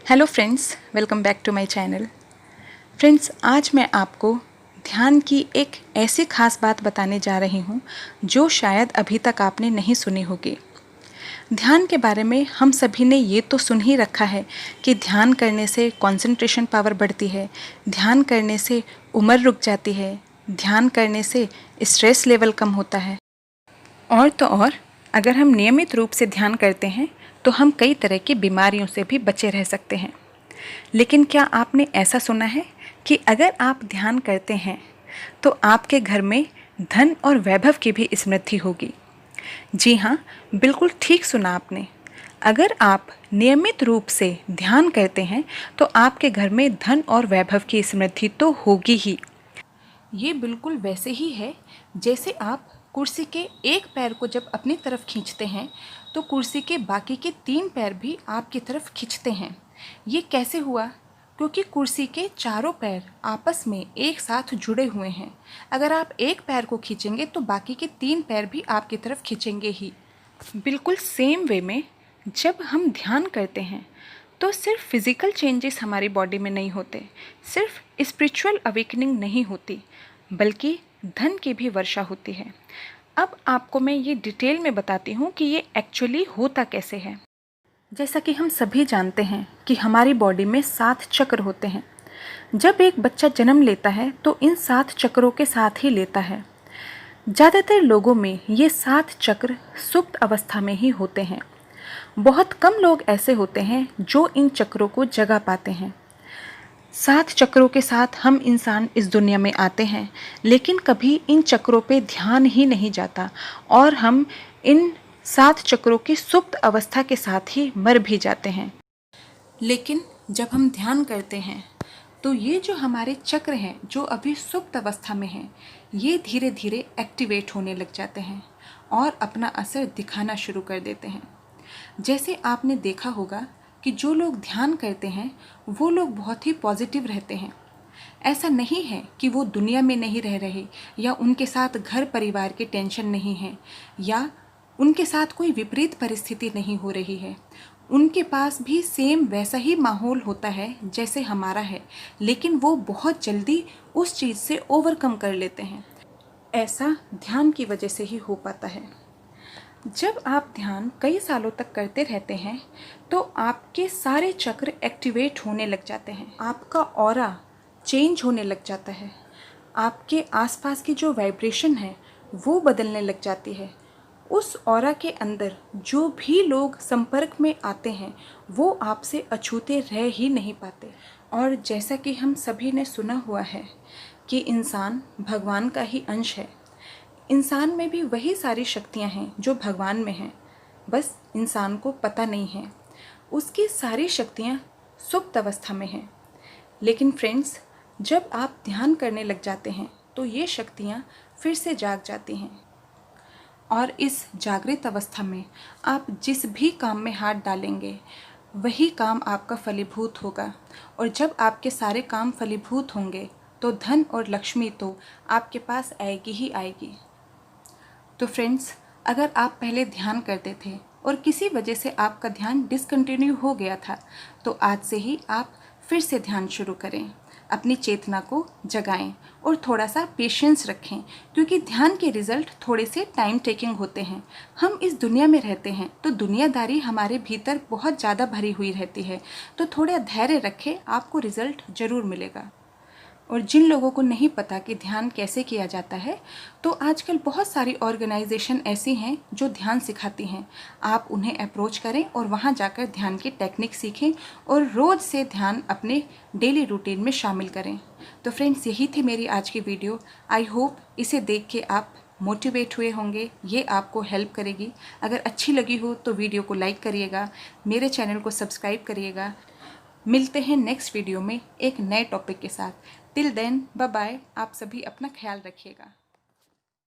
Hello friends, welcome back to my channel. Friends, आज मैं आपको ध्यान की एक ऐसी खास बात बताने जा रही हूँ जो शायद अभी तक आपने नहीं सुनी होगी। ध्यान के बारे में हम सभी ने ये तो सुन ही रखा है कि ध्यान करने से कंसंट्रेशन पावर बढ़ती है, ध्यान करने से उम्र रुक जाती है, ध्यान करने से स्ट्रेस लेवल कम होता है। और तो और अगर हम नियमित रूप से ध्यान करते हैं तो हम कई तरह की बीमारियों से भी बचे रह सकते हैं। लेकिन क्या आपने ऐसा सुना है कि अगर आप ध्यान करते हैं तो आपके घर में धन और वैभव की भी समृद्धि होगी? जी हाँ, बिल्कुल ठीक सुना आपने। अगर आप नियमित रूप से ध्यान करते हैं तो आपके घर में धन और वैभव की समृद्धि तो होगी ही। ये बिल्कुल वैसे ही है जैसे आप कुर्सी के एक पैर को जब अपनी तरफ खींचते हैं तो कुर्सी के बाकी के 3 पैर भी आपकी तरफ खींचते हैं। ये कैसे हुआ? क्योंकि कुर्सी के चारों पैर आपस में एक साथ जुड़े हुए हैं। अगर आप एक पैर को खींचेंगे तो बाकी के 3 पैर भी आपकी तरफ खींचेंगे ही। बिल्कुल सेम वे में जब हम ध्यान करते हैं तो सिर्फ फिज़िकल चेंजेस हमारी बॉडी में नहीं होते, सिर्फ स्पिरिचुअल अवेकनिंग नहीं होती, बल्कि धन की भी वर्षा होती है। अब आपको मैं ये डिटेल में बताती हूँ कि ये एक्चुअली होता कैसे है। जैसा कि हम सभी जानते हैं कि हमारी बॉडी में 7 चक्र होते हैं। जब एक बच्चा जन्म लेता है तो इन 7 चक्रों के साथ ही लेता है। ज़्यादातर लोगों में ये 7 चक्र सुप्त अवस्था में ही होते हैं। बहुत कम लोग ऐसे होते हैं जो इन चक्रों को जगा पाते हैं। 7 चक्रों के साथ हम इंसान इस दुनिया में आते हैं, लेकिन कभी इन चक्रों पे ध्यान ही नहीं जाता और हम इन 7 चक्रों की सुप्त अवस्था के साथ ही मर भी जाते हैं। लेकिन जब हम ध्यान करते हैं तो ये जो हमारे चक्र हैं जो अभी सुप्त अवस्था में हैं, ये धीरे धीरे एक्टिवेट होने लग जाते हैं और अपना असर दिखाना शुरू कर देते हैं। जैसे आपने देखा होगा कि जो लोग ध्यान करते हैं वो लोग बहुत ही पॉजिटिव रहते हैं। ऐसा नहीं है कि वो दुनिया में नहीं रह रहे या उनके साथ घर परिवार की टेंशन नहीं है या उनके साथ कोई विपरीत परिस्थिति नहीं हो रही है। उनके पास भी सेम वैसा ही माहौल होता है जैसे हमारा है, लेकिन वो बहुत जल्दी उस चीज़ से ओवरकम कर लेते हैं। ऐसा ध्यान की वजह से ही हो पाता है। जब आप ध्यान कई सालों तक करते रहते हैं तो आपके सारे चक्र एक्टिवेट होने लग जाते हैं, आपका ऑरा चेंज होने लग जाता है, आपके आसपास की जो वाइब्रेशन है वो बदलने लग जाती है। उस ऑरा के अंदर जो भी लोग संपर्क में आते हैं वो आपसे अछूते रह ही नहीं पाते। और जैसा कि हम सभी ने सुना हुआ है कि इंसान भगवान का ही अंश है। इंसान में भी वही सारी शक्तियां हैं जो भगवान में हैं, बस इंसान को पता नहीं है। उसकी सारी शक्तियां सुप्त अवस्था में हैं। लेकिन फ्रेंड्स, जब आप ध्यान करने लग जाते हैं तो ये शक्तियां फिर से जाग जाती हैं और इस जागृत अवस्था में आप जिस भी काम में हाथ डालेंगे वही काम आपका फलीभूत होगा। और जब आपके सारे काम फलीभूत होंगे तो धन और लक्ष्मी तो आपके पास आएगी ही आएगी। तो फ्रेंड्स, अगर आप पहले ध्यान करते थे और किसी वजह से आपका ध्यान डिसकंटिन्यू हो गया था तो आज से ही आप फिर से ध्यान शुरू करें, अपनी चेतना को जगाएं और थोड़ा सा पेशेंस रखें, क्योंकि ध्यान के रिज़ल्ट थोड़े से टाइम टेकिंग होते हैं। हम इस दुनिया में रहते हैं तो दुनियादारी हमारे भीतर बहुत ज़्यादा भरी हुई रहती है, तो थोड़ा धैर्य रखें, आपको रिज़ल्ट ज़रूर मिलेगा। और जिन लोगों को नहीं पता कि ध्यान कैसे किया जाता है, तो आजकल बहुत सारी ऑर्गेनाइजेशन ऐसी हैं जो ध्यान सिखाती हैं। आप उन्हें अप्रोच करें और वहाँ जाकर ध्यान की टेक्निक सीखें और रोज़ से ध्यान अपने डेली रूटीन में शामिल करें। तो फ्रेंड्स, यही थी मेरी आज की वीडियो। आई होप इसे देख के आप मोटिवेट हुए होंगे, ये आपको हेल्प करेगी। अगर अच्छी लगी हो तो वीडियो को लाइक करिएगा, मेरे चैनल को सब्सक्राइब करिएगा। मिलते हैं नेक्स्ट वीडियो में एक नए टॉपिक के साथ। Till then, bye bye. आप सभी अपना ख्याल रखिएगा।